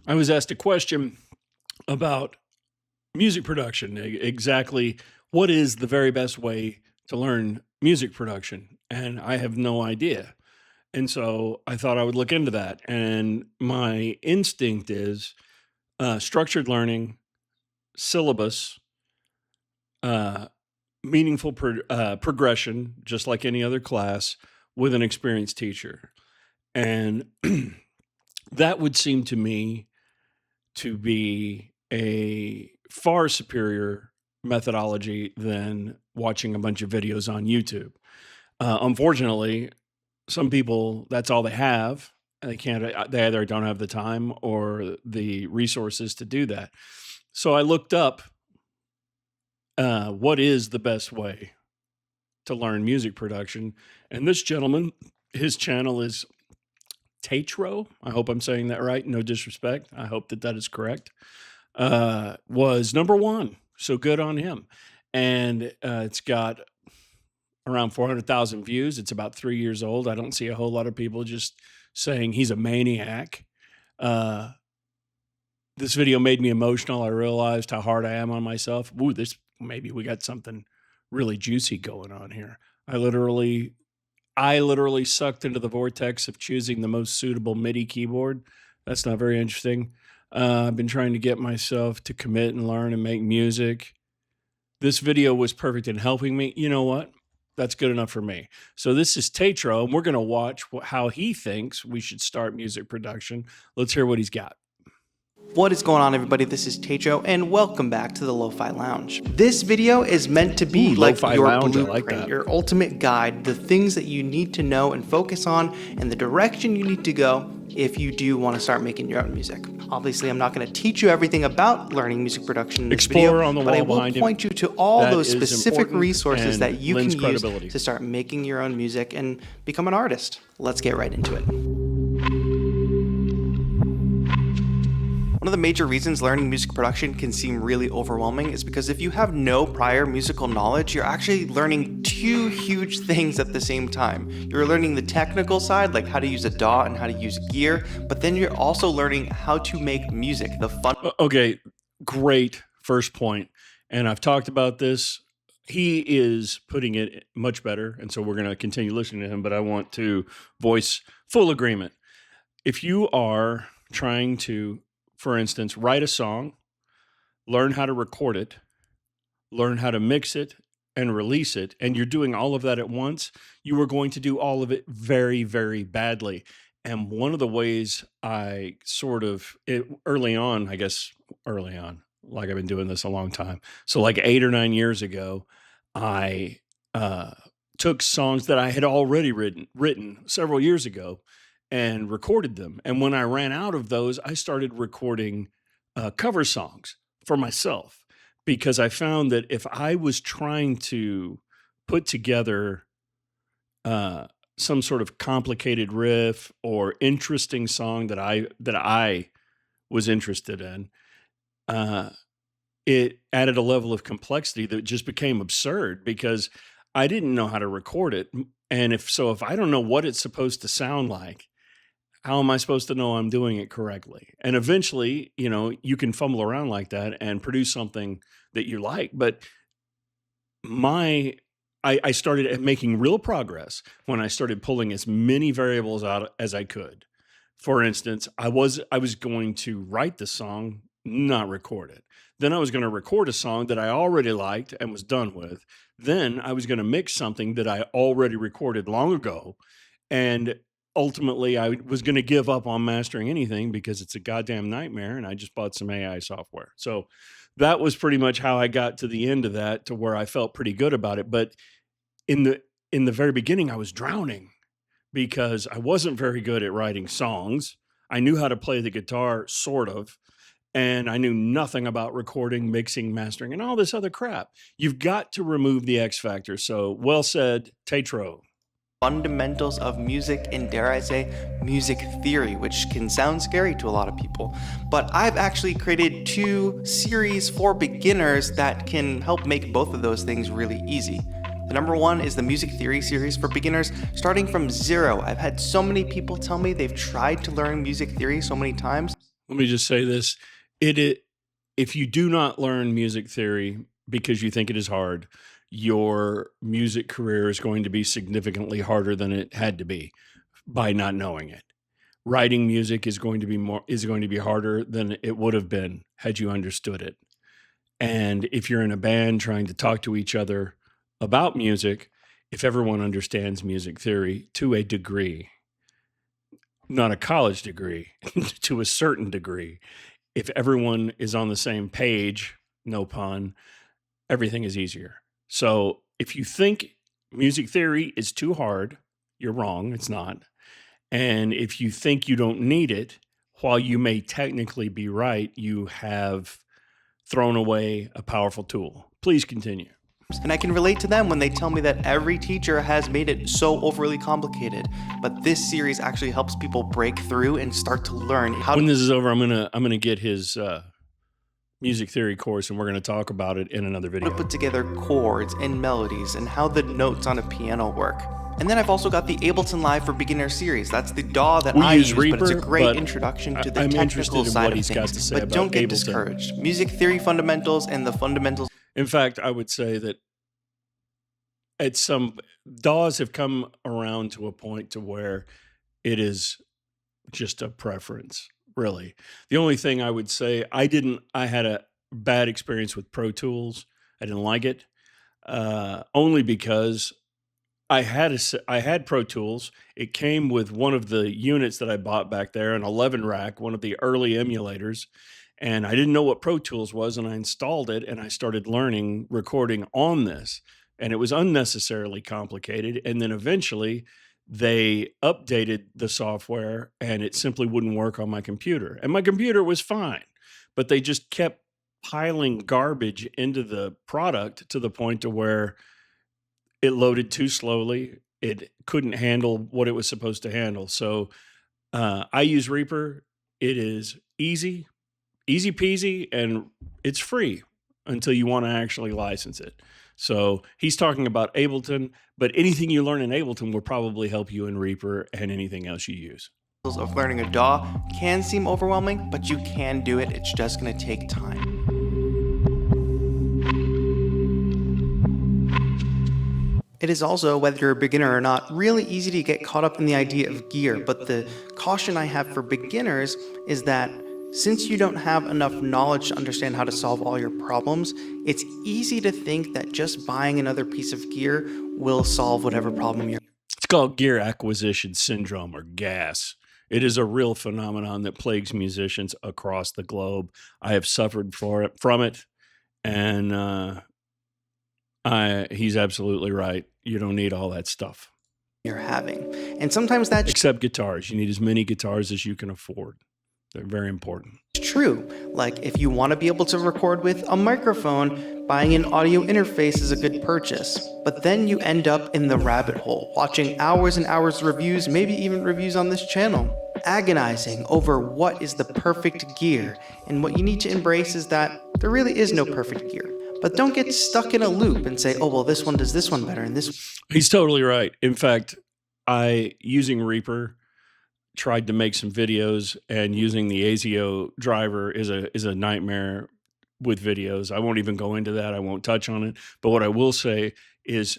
I was asked a question about music production. Exactly what is the very best way to learn music production? And I have no idea. And so I thought I would look into that. And my instinct is structured learning, syllabus, uh, meaningful progression, just like any other class, with an experienced teacher. And that would seem to me to be a far superior methodology than watching a bunch of videos on YouTube. Unfortunately, some people, that's all they have. They can't, they either don't have the time or the resources to do that. So I looked up what is the best way to learn music production. And this gentleman, his channel is Tatro. I hope I'm saying that right. No disrespect. I hope that that is correct. Was number one. So good on him. And it's got around 400,000 views. It's about 3 years old. I don't see a whole lot of people just saying he's a maniac. This video made me emotional. I realized how hard I am on myself. Ooh, maybe we got something really juicy going on here. I literally sucked into the vortex of choosing the most suitable MIDI keyboard. That's not very interesting. I've been trying to get myself to commit and learn and make music. This video was perfect in helping me. You know what? That's good enough for me. So this is Tatro, and we're going to watch how he thinks we should start music production. Let's hear what he's got. What is going on, everybody? This is Tatro, and welcome back to the Lo-Fi Lounge. This video is meant to be like your Lounge, blueprint, your ultimate guide, the things that you need to know and focus on, and the direction you need to go if you do want to start making your own music. Obviously, I'm not going to teach you everything about learning music production in this video, on the but I wall will point you to all That those is specific important resources and that you lends can use credibility. to start making your own music and become an artist. Let's get right into it. One of the major reasons learning music production can seem really overwhelming is because if you have no prior musical knowledge, you're actually learning two huge things at the same time. You're learning the technical side, like how to use a DAW and how to use gear, but then you're also learning how to make music, the fun. Okay, great first point. And I've talked about this. He is putting it much better, and so we're going to continue listening to him, but I want to voice full agreement. If you are trying to, for instance, write a song, learn how to record it, learn how to mix it and release it, and you're doing all of that at once, you are going to do all of it very, very badly. And one of the ways I early on, like I've been doing this a long time. So like 8 or 9 years ago, I took songs that I had already written several years ago and recorded them. And when I ran out of those, I started recording cover songs for myself, because I found that if I was trying to put together some sort of complicated riff or interesting song that I was interested in, it added a level of complexity that just became absurd because I didn't know how to record it. And if I don't know what it's supposed to sound like, how am I supposed to know I'm doing it correctly? And eventually, you can fumble around like that and produce something that you like. But I started making real progress when I started pulling as many variables out as I could. For instance, I was going to write the song, not record it. Then I was going to record a song that I already liked and was done with. Then I was going to mix something that I already recorded long ago. And ultimately, I was going to give up on mastering anything because it's a goddamn nightmare, and I just bought some AI software. So that was pretty much how I got to the end of that, to where I felt pretty good about it. But in the very beginning, I was drowning because I wasn't very good at writing songs. I knew how to play the guitar, sort of, and I knew nothing about recording, mixing, mastering, and all this other crap. You've got to remove the X factor. So well said, Tatro. Fundamentals of music and, dare I say, music theory, which can sound scary to a lot of people. But I've actually created 2 series for beginners that can help make both of those things really easy. The number one is the music theory series for beginners starting from zero. I've had so many people tell me they've tried to learn music theory so many times. Let me just say this. It if you do not learn music theory because you think it is hard, your music career is going to be significantly harder than it had to be by not knowing it. Writing music is going to be harder than it would have been had you understood it. And if you're in a band trying to talk to each other about music, if everyone understands music theory to a degree, not a college degree, to a certain degree, if everyone is on the same page, no pun, everything is easier. So if you think music theory is too hard, you're wrong. It's not. And if you think you don't need it, while you may technically be right, you have thrown away a powerful tool. Please continue. And I can relate to them when they tell me that every teacher has made it so overly complicated. But this series actually helps people break through and start to learn how When to this is over, I'm gonna get his music theory course, and we're gonna talk about it in another video. put together chords and melodies and how the notes on a piano work. And then I've also got the Ableton Live for Beginner series. That's the DAW that We I use use, but it's a Reaper, great but introduction to the I'm technical interested in side what of he's got things. to say But about don't get Ableton. discouraged. Music theory fundamentals and the fundamentals In fact, I would say that DAWs have come around to a point to where it is just a preference, really. The only thing I would say, I had a bad experience with Pro Tools. I didn't like it, only because I had Pro Tools. It came with one of the units that I bought back there, an 11 rack, one of the early emulators. And I didn't know what Pro Tools was, and I installed it and I started learning recording on this. And it was unnecessarily complicated. And then eventually they updated the software and it simply wouldn't work on my computer. And my computer was fine, but they just kept piling garbage into the product to the point to where it loaded too slowly. It couldn't handle what it was supposed to handle. So I use Reaper. It is easy peasy, and it's free until you want to actually license it. So he's talking about Ableton, but anything you learn in Ableton will probably help you in Reaper and anything else you use. of learning a DAW can seem overwhelming, but you can do it. It's just going to take time. It is also, whether you're a beginner or not, really easy to get caught up in the idea of gear, but the caution I have for beginners is that since you don't have enough knowledge to understand how to solve all your problems, it's easy to think that just buying another piece of gear will solve whatever problem you're. It's called gear acquisition syndrome, or GAS. It is a real phenomenon that plagues musicians across the globe. I have suffered from it, and he's absolutely right. You don't need all that stuff. You're having. And sometimes that's Except guitars. You need as many guitars as you can afford. They're very important. true. Like if you want to be able to record with a microphone, buying an audio interface is a good purchase. But then you end up in the rabbit hole, watching hours and hours of reviews, maybe even reviews on this channel, agonizing over what is the perfect gear. And what you need to embrace is that there really is no perfect gear. But don't get stuck in a loop and say, oh, well, this one does this one better and this. He's totally right. In fact, using Reaper, tried to make some videos, and using the ASIO driver is a nightmare with videos. I won't even go into that. I won't touch on it. But what I will say is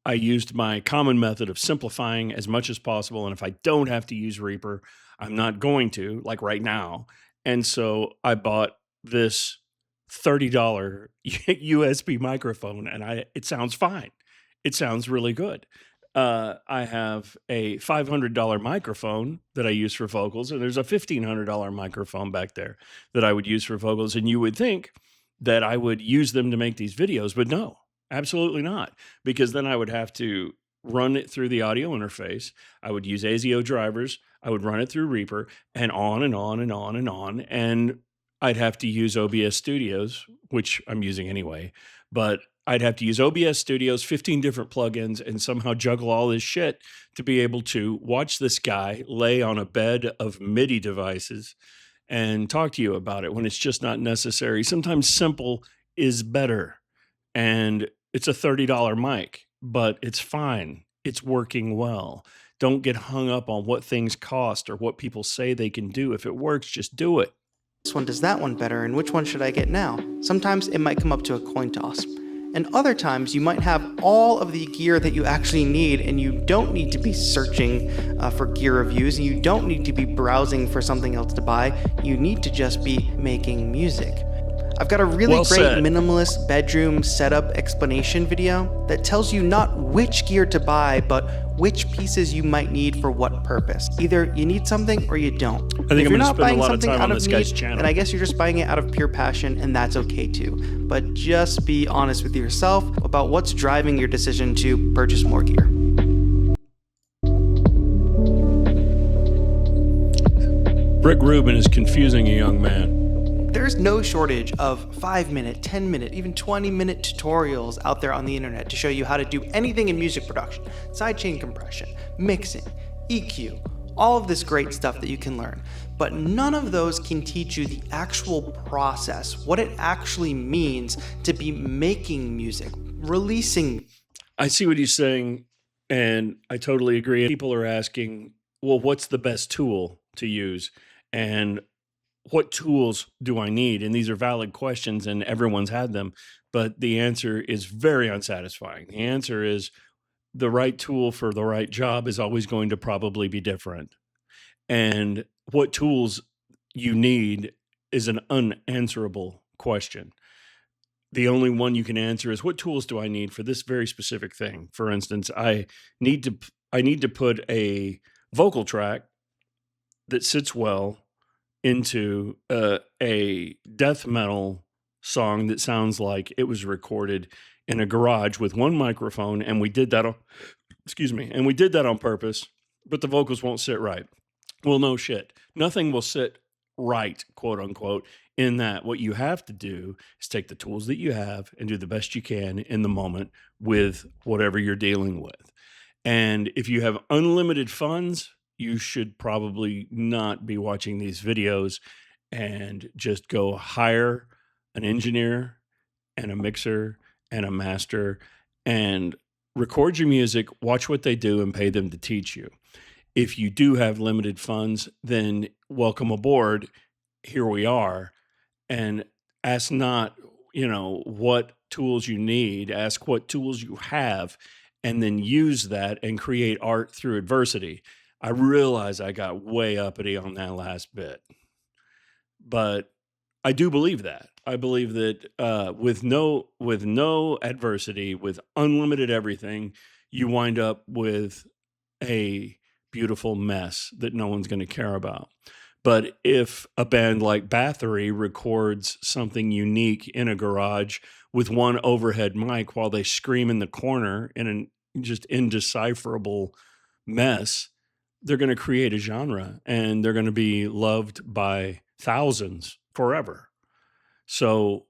I used my common method of simplifying as much as possible. And if I don't have to use Reaper, I'm not going to, like right now. And so I bought this $30 USB microphone, and it sounds fine. It sounds really good. I have a $500 microphone that I use for vocals, and there's a $1,500 microphone back there that I would use for vocals. And you would think that I would use them to make these videos, but no, absolutely not, because then I would have to run it through the audio interface. I would use ASIO drivers. I would run it through Reaper, and on and on and on and on. And I'd have to use OBS Studios, which I'm using anyway, but I'd have to use OBS Studios, 15 different plugins, and somehow juggle all this shit to be able to watch this guy lay on a bed of MIDI devices and talk to you about it when it's just not necessary. Sometimes simple is better. And it's a $30 mic, but it's fine. It's working well. Don't get hung up on what things cost or what people say they can do. If it works, just do it. this one does that one better, and which one should I get now? Sometimes it might come up to a coin toss. And other times you might have all of the gear that you actually need, and you don't need to be searching for gear reviews, and you don't need to be browsing for something else to buy. You need to just be making music. I've got a really Well great said. minimalist bedroom setup explanation video that tells you not which gear to buy, but which pieces you might need for what purpose. Either you need something or you don't. I think If I'm you're going to not spend a buying lot of something time out on of this guy's need, channel. then I guess you're just buying it out of pure passion, and that's okay too. But just be honest with yourself about what's driving your decision to purchase more gear. Rick Rubin is confusing a young man. There's no shortage of 5-minute, 10-minute, even 20-minute tutorials out there on the internet to show you how to do anything in music production. Sidechain compression, mixing, EQ, all of this great stuff that you can learn. But none of those can teach you the actual process, what it actually means to be making music, releasing. I see what he's saying, and I totally agree. People are asking, well, what's the best tool to use? And what tools do I need? And these are valid questions, and everyone's had them. But the answer is very unsatisfying. The answer is the right tool for the right job is always going to probably be different. And what tools you need is an unanswerable question. The only one you can answer is, what tools do I need for this very specific thing? For instance, I need to put a vocal track that sits well into a death metal song that sounds like it was recorded in a garage with one microphone, and we did that on purpose, but the vocals won't sit right. Well, no shit. Nothing will sit right, quote unquote, in that. What you have to do is take the tools that you have and do the best you can in the moment with whatever you're dealing with. And if you have unlimited funds, you should probably not be watching these videos, and just go hire an engineer and a mixer and a master and record your music, watch what they do, and pay them to teach you. If you do have limited funds, then welcome aboard. Here we are. And ask not, what tools you need, ask what tools you have, and then use that and create art through adversity. I realize I got way uppity on that last bit, but I do believe that. I believe that with no adversity, with unlimited everything, you wind up with a beautiful mess that no one's going to care about. But if a band like Bathory records something unique in a garage with one overhead mic while they scream in the corner in an just indecipherable mess, they're going to create a genre, and they're going to be loved by thousands forever. So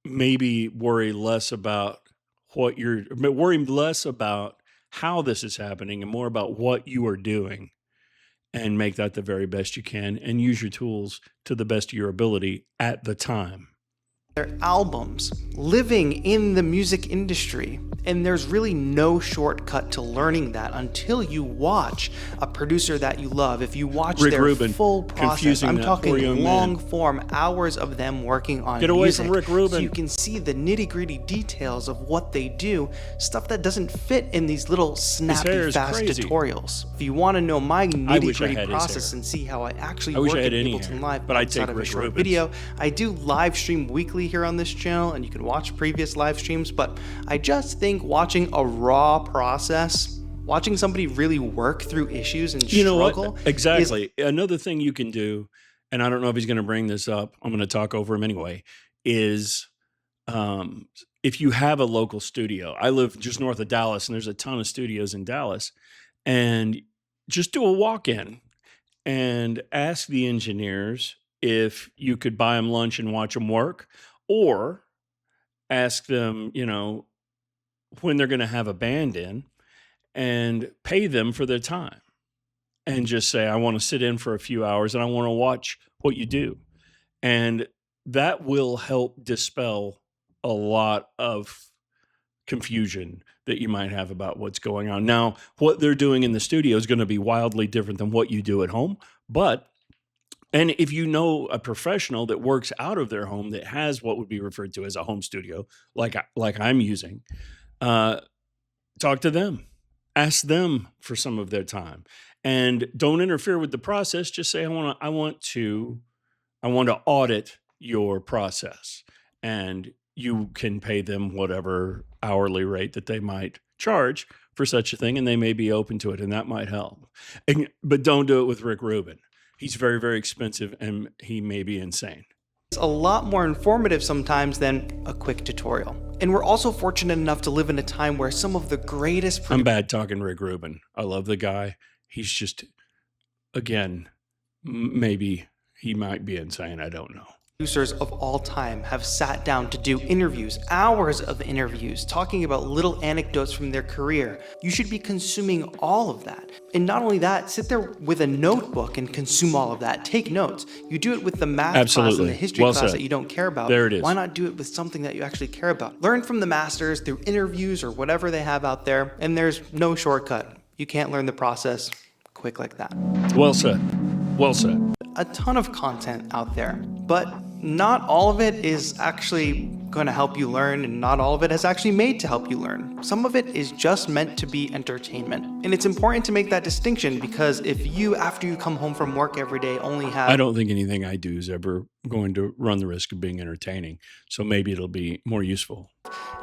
maybe worry less about how this is happening, and more about what you are doing, and make that the very best you can, and use your tools to the best of your ability at the time. Their albums, living in the music industry. And there's really no shortcut to learning that until you watch a producer that you love. If you watch Rick their Rubin, full process, confusing I'm that poor talking young long man. form, hours of them working on Get away music. from Rick Rubin. So you can see the nitty-gritty details of what they do, stuff that doesn't fit in these little snappy, fast crazy. tutorials. If you want to know my wish I nitty-gritty had his process hair. and see how I actually I wish work I had in any Ableton hair, Live but I'd outside take of a Rick short Rubin's. video, I do live stream weekly here on this channel, and you can watch previous live streams, but I just think watching a raw process, watching somebody really work through issues and You know struggle what? Exactly. Another thing you can do, and I don't know if he's going to bring this up, I'm going to talk over him anyway, is if you have a local studio. I live just north of Dallas, and there's a ton of studios in Dallas, and just do a walk-in and ask the engineers if you could buy them lunch and watch them work, or ask them, when they're going to have a band in, and pay them for their time, and just say, I want to sit in for a few hours and I want to watch what you do. And that will help dispel a lot of confusion that you might have about what's going on. Now, what they're doing in the studio is going to be wildly different than what you do at home, but And if you know a professional that works out of their home that has what would be referred to as a home studio, like I'm using, uh, talk to them, ask them for some of their time, and don't interfere with the process. Just say, I want to audit your process, and you can pay them whatever hourly rate that they might charge for such a thing, and they may be open to it, and that might help. But don't do it with Rick Rubin. He's very, very expensive, and he may be insane. It's a lot more informative sometimes than a quick tutorial. And we're also fortunate enough to live in a time where some of the greatest I'm bad talking Rick Rubin. I love the guy. He's just, again, maybe he might be insane. I don't know. producers of all time have sat down to do interviews, hours of interviews, talking about little anecdotes from their career. You should be consuming all of that. And not only that, sit there with a notebook and consume all of that. Take notes. You do it with the math class and the history class that you don't care about. There it is. Why not do it with something that you actually care about? Learn from the masters through interviews or whatever they have out there, and there's no shortcut. You can't learn the process quick like that. Well said. Well said. A ton of content out there, but not all of it is actually going to help you learn, and not all of it is actually made to help you learn. Some of it is just meant to be entertainment. And it's important to make that distinction, because if you, after you come home from work every day, only have... I don't think anything I do is ever going to run the risk of being entertaining. So maybe it'll be more useful.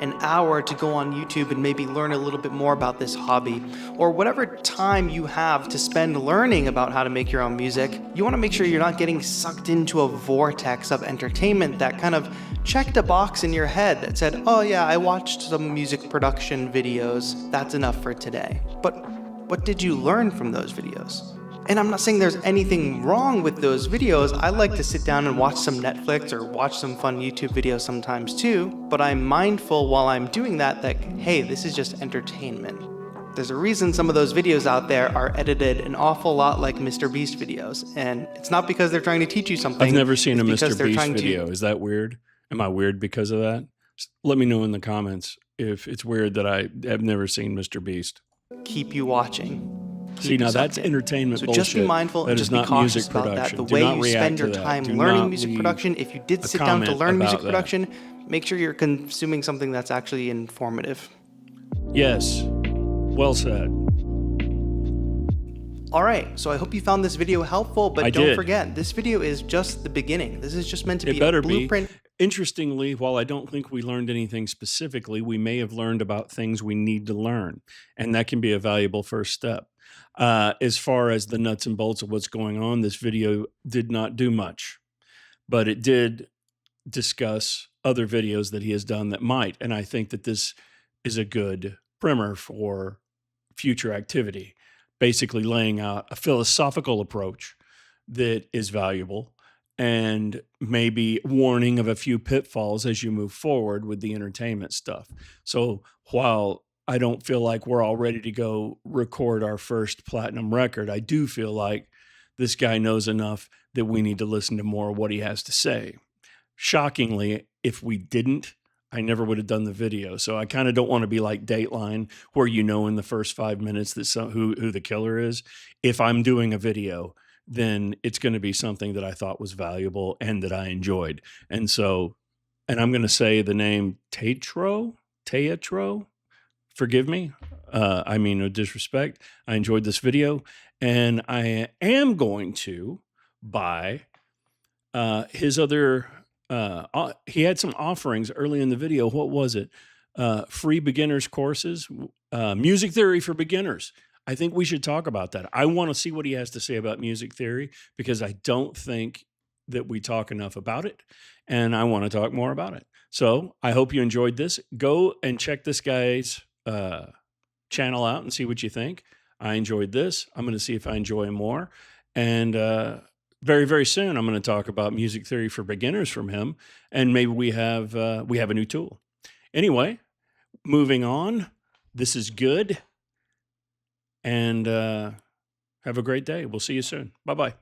An hour to go on YouTube and maybe learn a little bit more about this hobby, or whatever time you have to spend learning about how to make your own music, you want to make sure you're not getting sucked into a vortex of entertainment that kind of checked a box in your head that said, oh yeah, I watched some music production videos, that's enough for today. But what did you learn from those videos? And I'm not saying there's anything wrong with those videos. I like to sit down and watch some Netflix or watch some fun YouTube videos sometimes too, but I'm mindful while I'm doing that, hey, this is just entertainment. There's a reason some of those videos out there are edited an awful lot like Mr. Beast videos, and it's not because they're trying to teach you something. I've never seen a Mr. Beast video. Is that weird? Am I weird because of that? Let me know in the comments if it's weird that I have never seen Mr. Beast. Keep you watching. See, now that's entertainment bullshit. So just be mindful and just be cautious about that. The way you spend your time learning music production, if you did sit down to learn music production, make sure you're consuming something that's actually informative. Yes. Well said. All right, so I hope you found this video helpful, but don't forget, this video is just the beginning. This is just meant to be a blueprint. Interestingly, while I don't think we learned anything specifically, we may have learned about things we need to learn, and that can be a valuable first step. As far as the nuts and bolts of what's going on, this video did not do much, but it did discuss other videos that he has done that might, and I think that this is a good primer for future activity, basically laying out a philosophical approach that is valuable, and maybe warning of a few pitfalls as you move forward with the entertainment stuff. So while I don't feel like we're all ready to go record our first platinum record, I do feel like this guy knows enough that we need to listen to more of what he has to say. Shockingly, if we didn't, I never would have done the video. So I kind of don't want to be like Dateline, where you know in the first 5 minutes that who the killer is. If I'm doing a video, then it's going to be something that I thought was valuable and that I enjoyed. And so, and I'm going to say the name Teatro. Forgive me. I mean no disrespect. I enjoyed this video, and I am going to buy his other, he had some offerings early in the video. What was it? Free beginners courses, music theory for beginners. I think we should talk about that. I want to see what he has to say about music theory, because I don't think that we talk enough about it, and I want to talk more about it. So I hope you enjoyed this. Go and check this guy's channel out and see what you think. I enjoyed this. I'm going to see if I enjoy more. And very, very soon, I'm going to talk about music theory for beginners from him, and maybe we have a new tool. Anyway, moving on. This is good. And have a great day. We'll see you soon. Bye-bye.